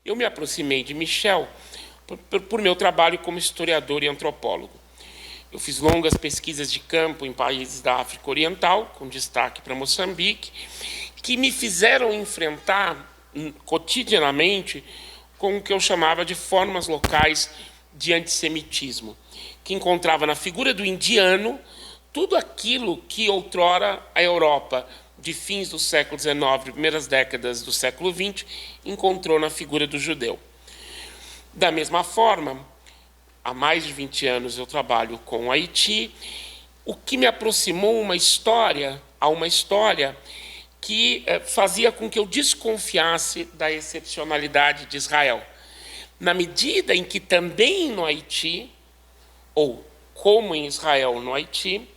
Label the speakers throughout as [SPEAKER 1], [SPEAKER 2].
[SPEAKER 1] Eu me aproximei de Michel por meu trabalho como historiador e antropólogo. Eu fiz longas pesquisas de campo em países da África Oriental, com destaque para Moçambique, que me fizeram enfrentar cotidianamente com o que eu chamava de formas locais de antissemitismo, que encontrava na figura do indiano tudo aquilo que outrora a Europa, de fins do século XIX, primeiras décadas do século XX, encontrou na figura do judeu. Da mesma forma, há mais de 20 anos eu trabalho com o Haiti, o que me aproximou a uma história que fazia com que eu desconfiasse da excepcionalidade de Israel. Na medida em que também no Haiti, ou como em Israel no Haiti,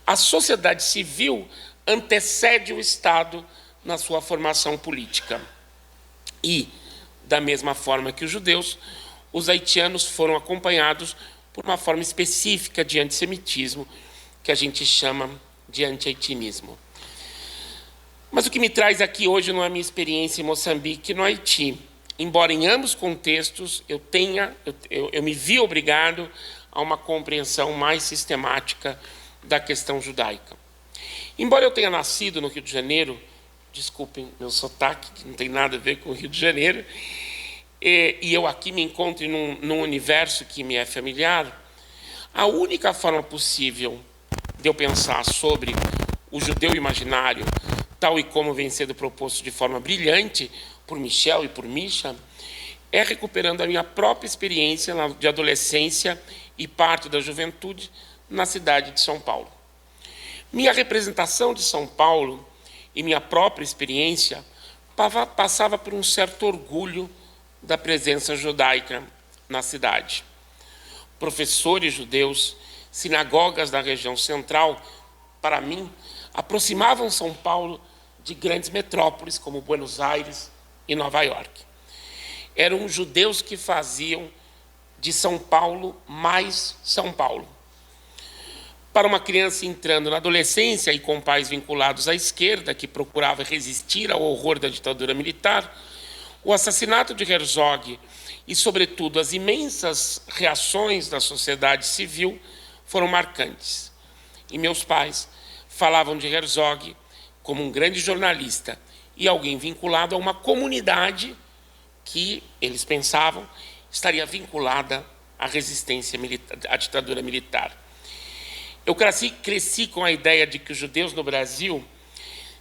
[SPEAKER 1] a sociedade civil antecede o Estado na sua formação política. E, da mesma forma que os judeus, os haitianos foram acompanhados por uma forma específica de antissemitismo, que a gente chama de anti-haitianismo. Mas o que me traz aqui hoje não é a minha experiência em Moçambique e no Haiti. Embora em ambos contextos eu me vi obrigado a uma compreensão mais sistemática da questão judaica. Embora eu tenha nascido no Rio de Janeiro, desculpem meu sotaque, que não tem nada a ver com o Rio de Janeiro, e eu aqui me encontro num universo que me é familiar, a única forma possível de eu pensar sobre o judeu imaginário, tal e como vem sendo proposto de forma brilhante por Michel e por Misha, é recuperando a minha própria experiência de adolescência e parte da juventude na cidade de São Paulo. Minha representação de São Paulo e minha própria experiência passava por um certo orgulho da presença judaica na cidade. Professores judeus, sinagogas da região central, para mim, aproximavam São Paulo de grandes metrópoles como Buenos Aires e Nova York. Eram judeus que faziam de São Paulo mais São Paulo. Para uma criança entrando na adolescência e com pais vinculados à esquerda, que procurava resistir ao horror da ditadura militar, o assassinato de Herzog e, sobretudo, as imensas reações da sociedade civil foram marcantes. E meus pais falavam de Herzog como um grande jornalista e alguém vinculado a uma comunidade que, eles pensavam, estaria vinculada à resistência militar, à ditadura militar. Eu cresci com a ideia de que os judeus no Brasil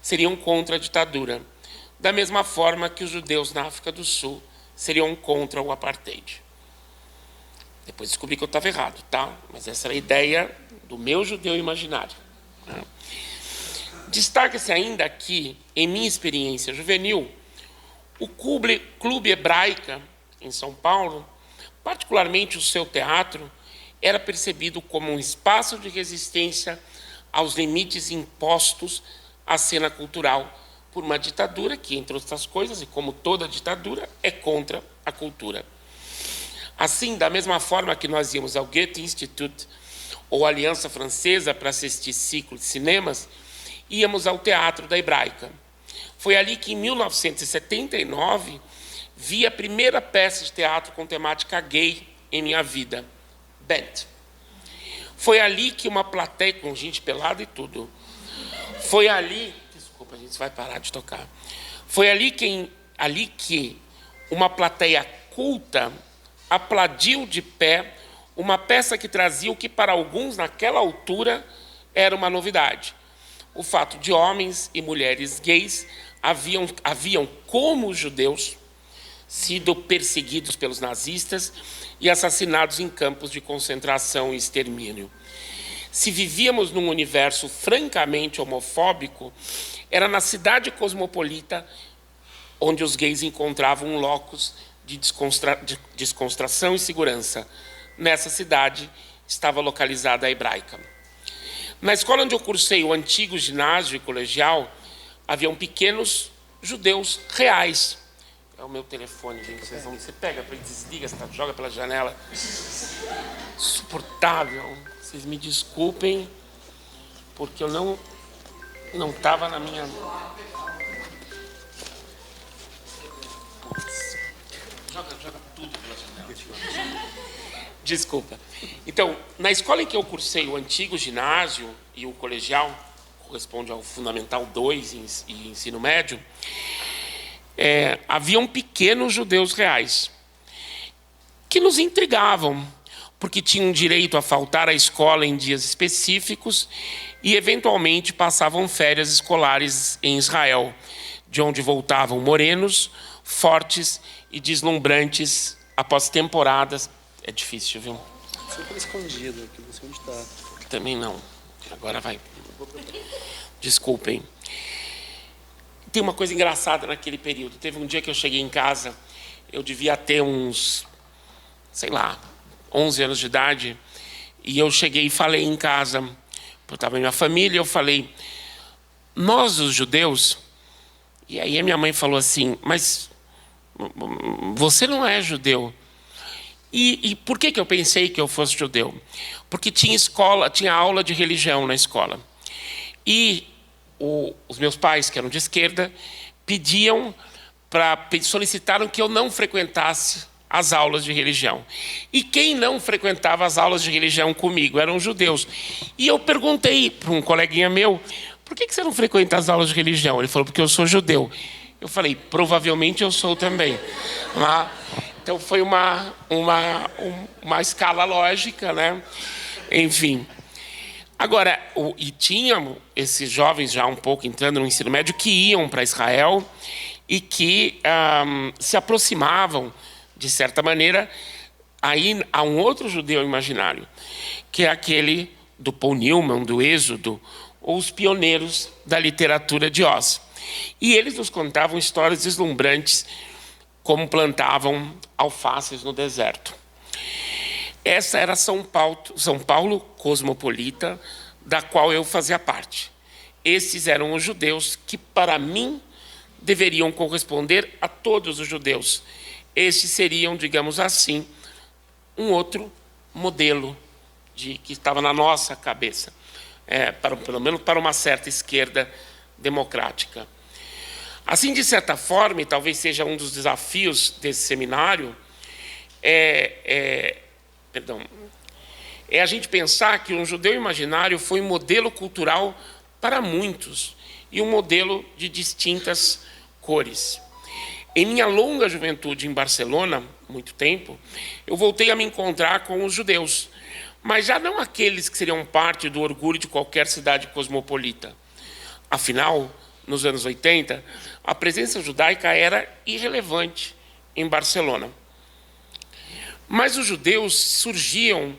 [SPEAKER 1] seriam contra a ditadura, da mesma forma que os judeus na África do Sul seriam contra o apartheid. Depois descobri que eu estava errado, tá? Mas essa era a ideia do meu judeu imaginário. Destaca-se ainda que, em minha experiência juvenil, o Clube Hebraica, em São Paulo, particularmente o seu teatro, era percebido como um espaço de resistência aos limites impostos à cena cultural por uma ditadura que, entre outras coisas, e como toda ditadura, é contra a cultura. Assim, da mesma forma que nós íamos ao Goethe Institut ou à Aliança Francesa para assistir ciclo de cinemas, íamos ao Teatro da Hebraica. Foi ali que, em 1979, vi a primeira peça de teatro com temática gay em minha vida, Bent. Foi ali que uma plateia, com gente pelada e tudo, foi ali... Desculpa, a gente vai parar de tocar. Foi ali que uma plateia culta aplaudiu de pé uma peça que trazia o que para alguns, naquela altura, era uma novidade. O fato de homens e mulheres gays haviam como judeus, sido perseguidos pelos nazistas e assassinados em campos de concentração e extermínio. Se vivíamos num universo francamente homofóbico, era na cidade cosmopolita onde os gays encontravam um locus de descontração e segurança. Nessa cidade estava localizada a Hebraica. Na escola onde eu cursei o antigo ginásio e colegial, haviam pequenos judeus reais. É o meu telefone, gente. Você pega, desliga, joga pela janela. Insuportável. Vocês me desculpem, porque eu não estava na minha... joga tudo pela janela. Desculpa. Então, na escola em que eu cursei o antigo ginásio e o colegial, corresponde ao Fundamental 2 e ensino médio, haviam pequenos judeus reais que nos intrigavam, porque tinham direito a faltar à escola em dias específicos e, eventualmente, passavam férias escolares em Israel, de onde voltavam morenos, fortes e deslumbrantes após temporadas. É difícil, viu?
[SPEAKER 2] Super escondido, aqui não sei onde está.
[SPEAKER 1] Também não. Agora vai. Desculpem. Tem uma coisa engraçada naquele período. Teve um dia que eu cheguei em casa, eu devia ter uns, sei lá, 11 anos de idade, e eu cheguei e falei em casa, eu estava em minha família, eu falei, nós os judeus, e aí a minha mãe falou assim, mas você não é judeu. E por que eu pensei que eu fosse judeu? Porque tinha escola, tinha aula de religião na escola. E os meus pais, que eram de esquerda, solicitaram que eu não frequentasse as aulas de religião. E quem não frequentava as aulas de religião comigo eram judeus. E eu perguntei para um coleguinha meu, por que você não frequenta as aulas de religião? Ele falou, porque eu sou judeu. Eu falei, provavelmente eu sou também. Então foi uma escala lógica, né? Enfim. Agora, e tinham esses jovens já um pouco entrando no ensino médio que iam para Israel e que se aproximavam, de certa maneira, aí há um outro judeu imaginário, que é aquele do Paul Newman, do Êxodo, ou os pioneiros da literatura de Oz. E eles nos contavam histórias deslumbrantes, como plantavam alfaces no deserto. Essa era São Paulo cosmopolita, da qual eu fazia parte. Esses eram os judeus que, para mim, deveriam corresponder a todos os judeus. Esses seriam, digamos assim, um outro modelo que estava na nossa cabeça, pelo menos para uma certa esquerda democrática. Assim, de certa forma, e talvez seja um dos desafios desse seminário, é a gente pensar que um judeu imaginário foi um modelo cultural para muitos e um modelo de distintas cores. Em minha longa juventude em Barcelona, muito tempo, eu voltei a me encontrar com os judeus, mas já não aqueles que seriam parte do orgulho de qualquer cidade cosmopolita. Afinal, nos anos 80, a presença judaica era irrelevante em Barcelona. Mas os judeus surgiam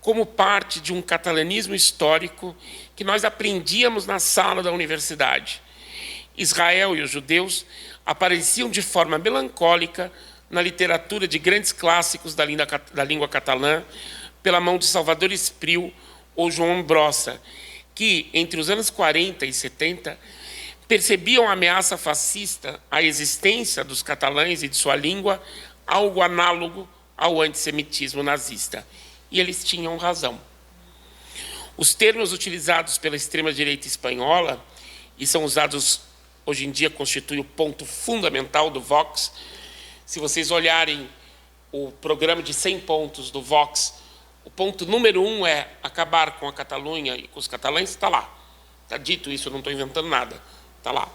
[SPEAKER 1] como parte de um catalanismo histórico que nós aprendíamos na sala da universidade. Israel e os judeus apareciam de forma melancólica na literatura de grandes clássicos da língua catalã, pela mão de Salvador Espriu ou João Brossa, que, entre os anos 40 e 70, percebiam a ameaça fascista à existência dos catalães e de sua língua, algo análogo ao antissemitismo nazista. E eles tinham razão. Os termos utilizados pela extrema-direita espanhola, e são usados hoje em dia, constituem o ponto fundamental do Vox. Se vocês olharem o programa de 100 pontos do Vox, o ponto número 1 é acabar com a Catalunha e com os catalães, está lá. Está dito isso, eu não estou inventando nada. Está lá.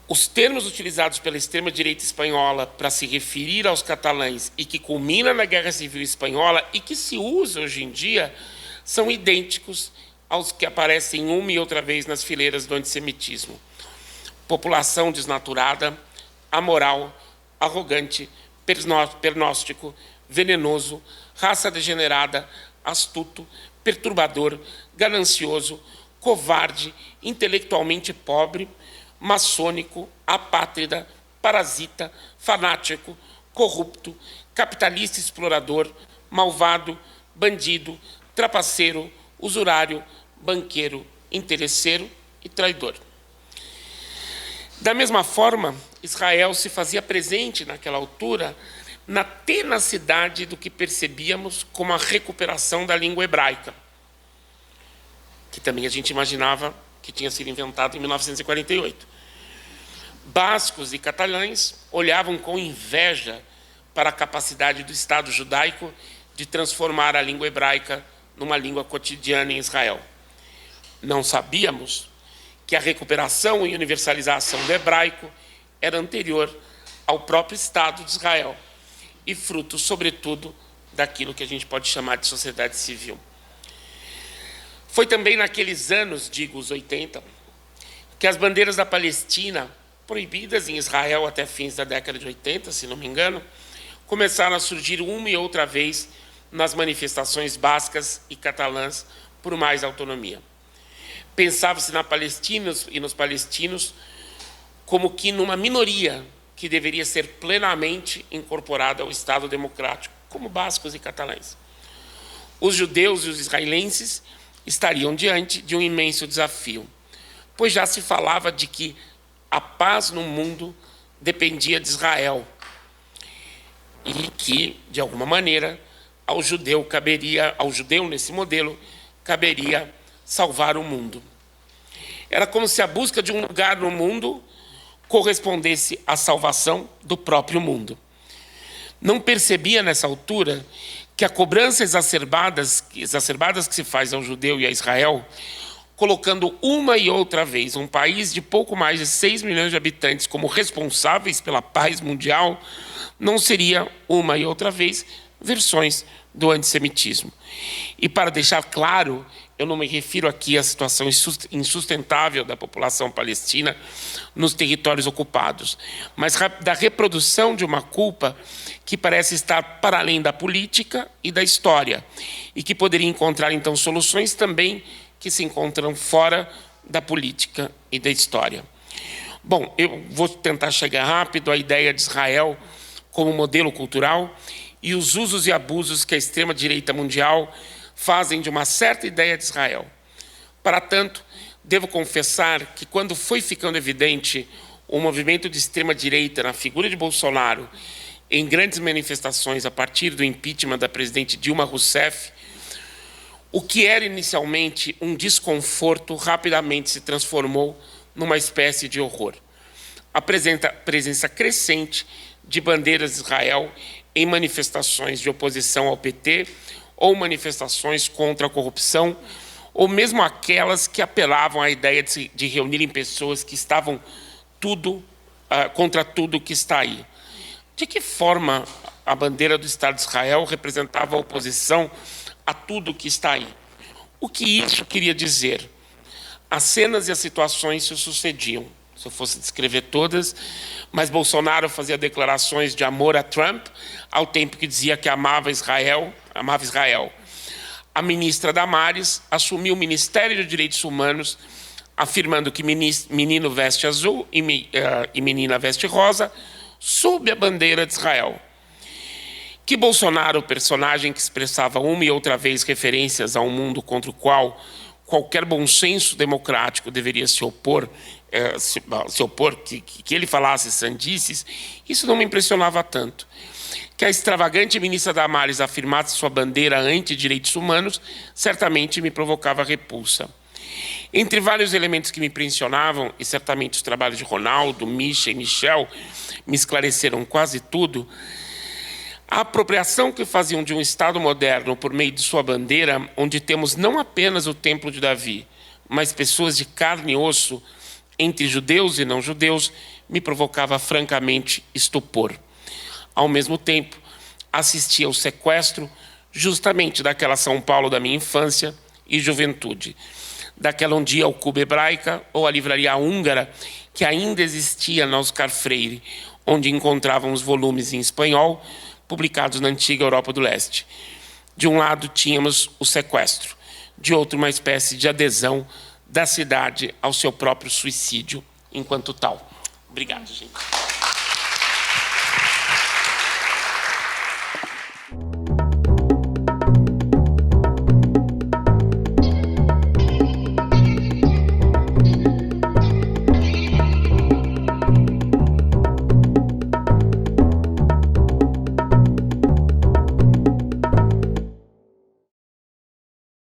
[SPEAKER 1] Os termos utilizados pela extrema-direita espanhola para se referir aos catalães e que culmina na Guerra Civil Espanhola e que se usa hoje em dia são idênticos aos que aparecem uma e outra vez nas fileiras do antissemitismo. População desnaturada, amoral, arrogante, pernóstico, venenoso, raça degenerada, astuto, perturbador, ganancioso, covarde, intelectualmente pobre, maçônico, apátrida, parasita, fanático, corrupto, capitalista explorador, malvado, bandido, trapaceiro, usurário, banqueiro, interesseiro e traidor. Da mesma forma, Israel se fazia presente naquela altura na tenacidade do que percebíamos como a recuperação da língua hebraica, que também a gente imaginava que tinha sido inventado em 1948. Bascos e catalães olhavam com inveja para a capacidade do Estado judaico de transformar a língua hebraica numa língua cotidiana em Israel. Não sabíamos que a recuperação e universalização do hebraico era anterior ao próprio Estado de Israel e fruto, sobretudo, daquilo que a gente pode chamar de sociedade civil. Foi também naqueles anos, digo os 80, que as bandeiras da Palestina, proibidas em Israel até fins da década de 80, se não me engano, começaram a surgir uma e outra vez nas manifestações bascas e catalãs por mais autonomia. Pensava-se na Palestina e nos palestinos como que numa minoria que deveria ser plenamente incorporada ao Estado democrático, como bascos e catalães. Os judeus e os israelenses estariam diante de um imenso desafio, pois já se falava de que a paz no mundo dependia de Israel e que, de alguma maneira, ao judeu nesse modelo, caberia salvar o mundo. Era como se a busca de um lugar no mundo correspondesse à salvação do próprio mundo. Não percebia nessa altura que a cobrança exacerbadas que se faz ao judeu e a Israel, colocando uma e outra vez um país de pouco mais de 6 milhões de habitantes como responsáveis pela paz mundial, não seria uma e outra vez versões do antissemitismo. E para deixar claro, eu não me refiro aqui à situação insustentável da população palestina nos territórios ocupados, mas da reprodução de uma culpa que parece estar para além da política e da história, e que poderia encontrar, então, soluções também que se encontram fora da política e da história. Bom, eu vou tentar chegar rápido à ideia de Israel como modelo cultural e os usos e abusos que a extrema-direita mundial fazem de uma certa ideia de Israel. Para tanto, devo confessar que quando foi ficando evidente o movimento de extrema-direita na figura de Bolsonaro em grandes manifestações a partir do impeachment da presidente Dilma Rousseff, o que era inicialmente um desconforto rapidamente se transformou numa espécie de horror. Apresenta presença crescente de bandeiras de Israel em manifestações de oposição ao PT ou manifestações contra a corrupção, ou mesmo aquelas que apelavam à ideia de reunirem pessoas que estavam contra tudo que está aí. De que forma a bandeira do Estado de Israel representava a oposição a tudo que está aí? O que isso queria dizer? As cenas e as situações se sucediam. Se eu fosse descrever todas, mas Bolsonaro fazia declarações de amor a Trump, ao tempo que dizia que amava Israel. A ministra Damares assumiu o Ministério de Direitos Humanos, afirmando que menino veste azul e menina veste rosa, sob a bandeira de Israel. Que Bolsonaro, personagem que expressava uma e outra vez referências a um mundo contra o qual qualquer bom senso democrático deveria se opor, que ele falasse sandices, isso não me impressionava tanto. Que a extravagante ministra Damares afirmasse sua bandeira anti-direitos humanos, certamente me provocava repulsa. Entre vários elementos que me impressionavam, e certamente os trabalhos de Ronaldo, Misha e Michel me esclareceram quase tudo, a apropriação que faziam de um Estado moderno por meio de sua bandeira, onde temos não apenas o Templo de Davi, mas pessoas de carne e osso, entre judeus e não judeus, me provocava francamente estupor. Ao mesmo tempo, assistia ao sequestro justamente daquela São Paulo da minha infância e juventude, daquela um dia Cuba Hebraica ou a livraria húngara que ainda existia na Oscar Freire, onde encontravam os volumes em espanhol publicados na antiga Europa do Leste. De um lado tínhamos o sequestro, de outro uma espécie de adesão da cidade ao seu próprio suicídio enquanto tal. Obrigado, gente.